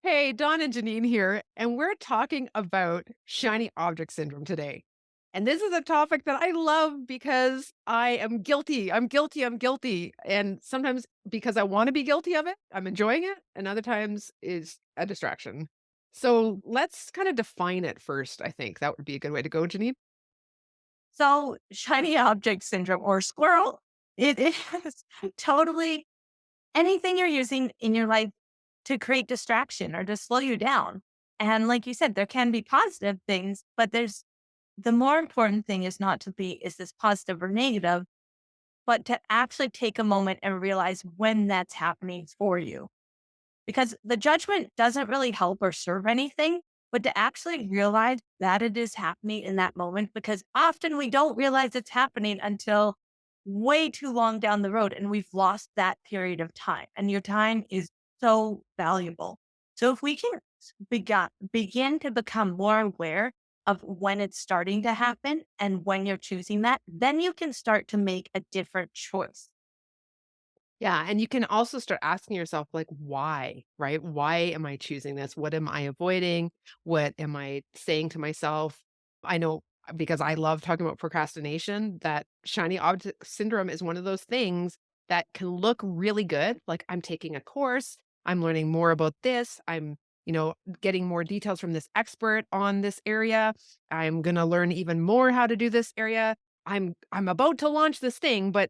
Hey, Dawn and Janine here, and we're talking about shiny object syndrome today. And this is a topic that I love because I am guilty. I'm guilty. I'm guilty. And sometimes because I want to be guilty of it, I'm enjoying it. And other times is a distraction. So let's kind of define it first. I think that would be a good way to go, Janine. So, shiny object syndrome or squirrel, it is totally anything you're using in your life to create distraction or to slow you down. And like you said, there can be positive things, but there's the more important thing is not to be, is this positive or negative, but to actually take a moment and realize when that's happening for you. Because the judgment doesn't really help or serve anything, but to actually realize that it is happening in that moment, because often we don't realize it's happening until way too long down the road and we've lost that period of time. And your time is so valuable. So if we can begin to become more aware of when it's starting to happen and when you're choosing that, then you can start to make a different choice. Yeah, and you can also start asking yourself, like, why, right? Why am I choosing this? What am I avoiding? What am I saying to myself? I know because I love talking about procrastination, that shiny object syndrome is one of those things that can look really good. Like, I'm taking a course, I'm learning more about this, getting more details from this expert on this area. I'm going to learn even more how to do this area. I'm about to launch this thing, but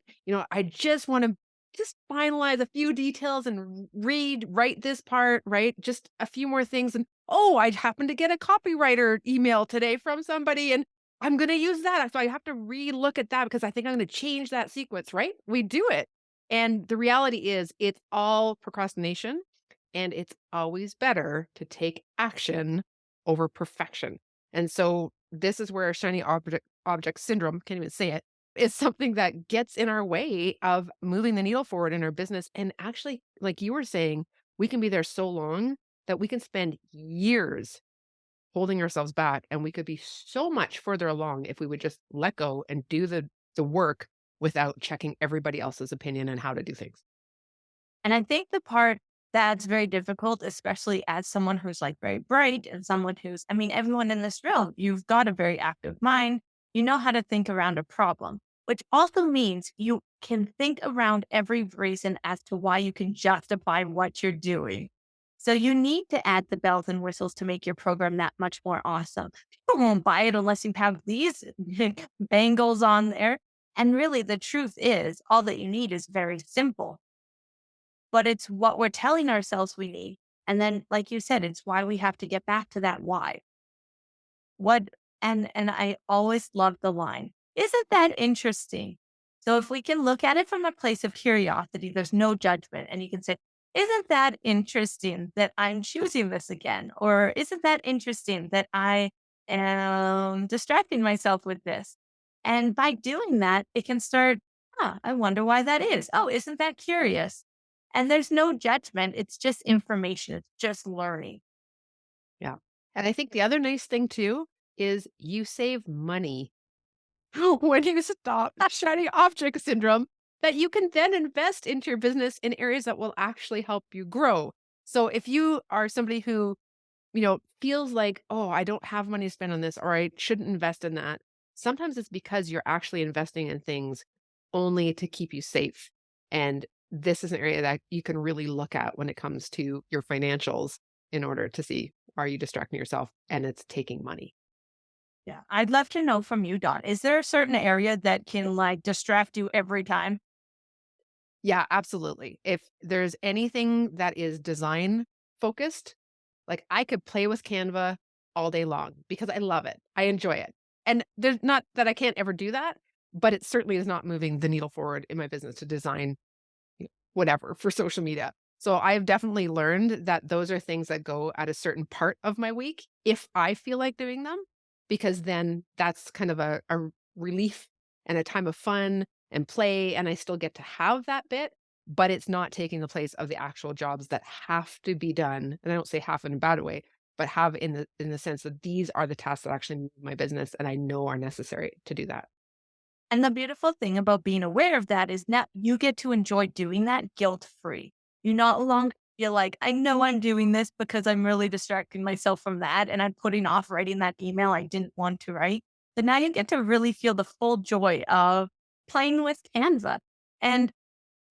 I just want to just finalize a few details and write this part, right? Just a few more things. And oh, I happened to get a copywriter email today from somebody and I'm going to use that. So I have to re-look at that because I think I'm going to change that sequence, right? We do it. And the reality is it's all procrastination and it's always better to take action over perfection. And so this is where shiny object syndrome, can't even say it, is something that gets in our way of moving the needle forward in our business. And actually, like you were saying, we can be there so long that we can spend years holding ourselves back and we could be so much further along if we would just let go and do the work without checking everybody else's opinion on how to do things. And I think the part that's very difficult, especially as someone who's like very bright and someone who's, I mean, everyone in this room, you've got a very active mind. You know how to think around a problem, which also means you can think around every reason as to why you can justify what you're doing. So you need to add the bells and whistles to make your program that much more awesome. People won't buy it unless you have these bangles on there. And really, the truth is, all that you need is very simple, but it's what we're telling ourselves we need. And then, like you said, it's why we have to get back to that why. What and I always love the line. Isn't that interesting? So if we can look at it from a place of curiosity, there's no judgment. And you can say, isn't that interesting that I'm choosing this again? Or isn't that interesting that I am distracting myself with this? And by doing that, it can start, I wonder why that is. Oh, isn't that curious? And there's no judgment. It's just information. It's just learning. Yeah. And I think the other nice thing too is you save money when you stop shiny object syndrome that you can then invest into your business in areas that will actually help you grow. So if you are somebody who, feels like, oh, I don't have money to spend on this or I shouldn't invest in that, sometimes it's because you're actually investing in things only to keep you safe. And this is an area that you can really look at when it comes to your financials in order to see, are you distracting yourself and it's taking money. Yeah. I'd love to know from you, Don. Is there a certain area that can like distract you every time? Yeah, absolutely. If there's anything that is design focused, like I could play with Canva all day long because I love it. I enjoy it. And there's not that I can't ever do that, but it certainly is not moving the needle forward in my business to design whatever for social media. So I've definitely learned that those are things that go at a certain part of my week if I feel like doing them, because then that's kind of a relief and a time of fun and play. And I still get to have that bit, but it's not taking the place of the actual jobs that have to be done. And I don't say half in a bad way, but have in the sense that these are the tasks that actually move my business and I know are necessary to do that. And the beautiful thing about being aware of that is now you get to enjoy doing that guilt free. You no longer feel like I know I'm doing this because I'm really distracting myself from that and I'm putting off writing that email I didn't want to write, then now you get to really feel the full joy of playing with Canva. And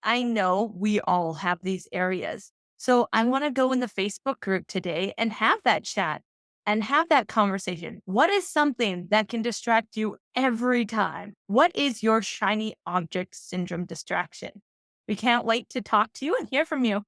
I know we all have these areas. So I want to go in the Facebook group today and have that chat and have that conversation. What is something that can distract you every time? What is your shiny object syndrome distraction? We can't wait to talk to you and hear from you.